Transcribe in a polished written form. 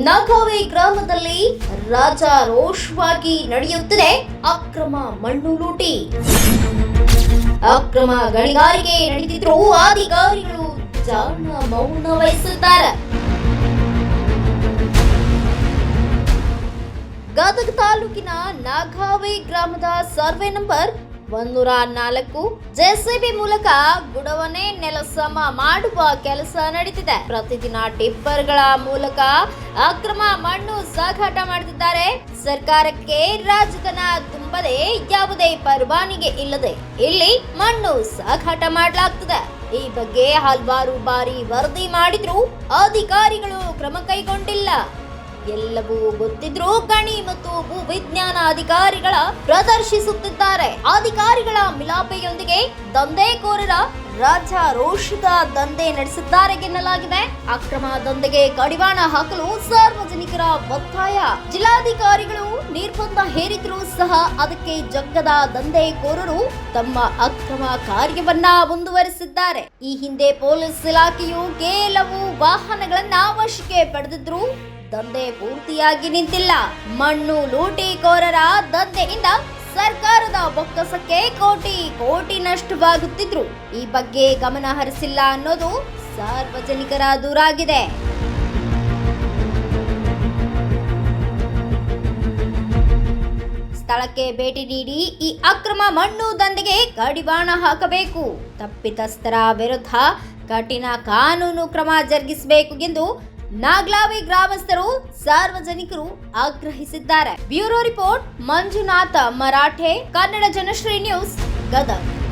ನಾಗಾವಿ ಗ್ರಾಮದಲ್ಲಿ ರಾಜಾರೋಷವಾಗಿ ನಡೆಯುತ್ತಿದೆ ಅಕ್ರಮ ಮಣ್ಣು ಲೂಟಿ. ಅಕ್ರಮ ಗಣಿಗಾರಿಕೆ ನಡೆದಿದ್ರೂ ಅಧಿಕಾರಿಗಳು ಜಾಣ ಮೌನ ವಹಿಸಿದ್ದಾರೆ. ಗದಗ ತಾಲೂಕಿನ ನಾಗಾವಿ ಗ್ರಾಮದ ಸರ್ವೆ ನಂಬರ್ 104 ಜೆಸಿಬಿ ಮೂಲಕ ಗುಡವನೆ ನೆಲಸಮ ಮಾಡುವ ಕೆಲಸ ನಡೆದಿದೆ. ಪ್ರತಿದಿನ ಟಿಪ್ಪರ್ಗಳ ಮೂಲಕ ಅಕ್ರಮ ಮಣ್ಣು ಸಾಗಾಟ ಮಾಡುತ್ತಿದ್ದಾರೆ. ಸರ್ಕಾರಕ್ಕೆ ರಾಜಧನ ತುಂಬದೆ ಯಾವುದೇ ಪರವಾನಗಿ ಇಲ್ಲದೆ ಇಲ್ಲಿ ಮಣ್ಣು ಸಾಗಾಟ ಮಾಡಲಾಗ್ತದೆ. ಈ ಬಗ್ಗೆ ಹಲವಾರು ಬಾರಿ ವರದಿ ಮಾಡಿದ್ರೂ ಅಧಿಕಾರಿಗಳು ಕ್ರಮ ಕೈಗೊಂಡಿಲ್ಲ. ಎಲ್ಲವೂ ಗೊತ್ತಿದ್ರೂ ಗಣಿ ಮತ್ತು ಭೂವಿಜ್ಞಾನ ಅಧಿಕಾರಿಗಳ ಪ್ರದರ್ಶಿಸುತ್ತಿದ್ದಾರೆ. ಅಧಿಕಾರಿಗಳ ಮಿಲಾಪೆಯೊಂದಿಗೆ ದಂಧೆಕೋರರ ರಾಜಾರೋಷದ ದಂಧೆ ನಡೆಸಿದ್ದಾರೆ ಎನ್ನಲಾಗಿದೆ. ಅಕ್ರಮ ದಂಧೆಗೆ ಕಡಿವಾಣ ಹಾಕಲು ಸಾರ್ವಜನಿಕರ ಒತ್ತಾಯ. ಜಿಲ್ಲಾಧಿಕಾರಿಗಳು ನಿರ್ಬಂಧ ಹೇರಿದ್ರೂ ಸಹ ಅದಕ್ಕೆ ಜಗ್ಗದ ದಂಧೆಕೋರರು ತಮ್ಮ ಅಕ್ರಮ ಕಾರ್ಯವನ್ನ ಮುಂದುವರಿಸಿದ್ದಾರೆ. ಈ ಹಿಂದೆ ಪೊಲೀಸ್ ಇಲಾಖೆಯು ಕೆಲವು ವಾಹನಗಳನ್ನ ವಶಕ್ಕೆ ಪಡೆದಿದ್ರು ದಂಧೆ ಪೂರ್ತಿಯಾಗಿ ನಿಂತಿಲ್ಲ. ಮಣ್ಣು ಲೂಟಿಕೋರರ ದಂಧೆಯಿಂದ ಸರ್ಕಾರದ ಬೊಕ್ಕಸಕ್ಕೆ ಕೋಟಿ ನಷ್ಟವಾಗುತ್ತಿದ್ರು ಈ ಬಗ್ಗೆ ಗಮನ ಹರಿಸಿಲ್ಲ ಅನ್ನೋದು ಸಾರ್ವಜನಿಕರ ದೂರಾಗಿದೆ. ಸ್ಥಳಕ್ಕೆ ಭೇಟಿ ನೀಡಿ ಈ ಅಕ್ರಮ ಮಣ್ಣು ದಂಧೆಗೆ ಕಡಿವಾಣ ಹಾಕಬೇಕು. ತಪ್ಪಿತಸ್ಥರ ವಿರುದ್ಧ ಕಠಿಣ ಕಾನೂನು ಕ್ರಮ ಜರುಗಿಸಬೇಕು ಎಂದು ನಾಗ್ಲಾವಿ ಗ್ರಾಮಸ್ಥರು ಸಾರ್ವಜನಿಕರು ಆಗ್ರಹಿಸಿದ್ದಾರೆ. Bureau report Manjunatha Marathe, Kannada Janashri news, Gadag.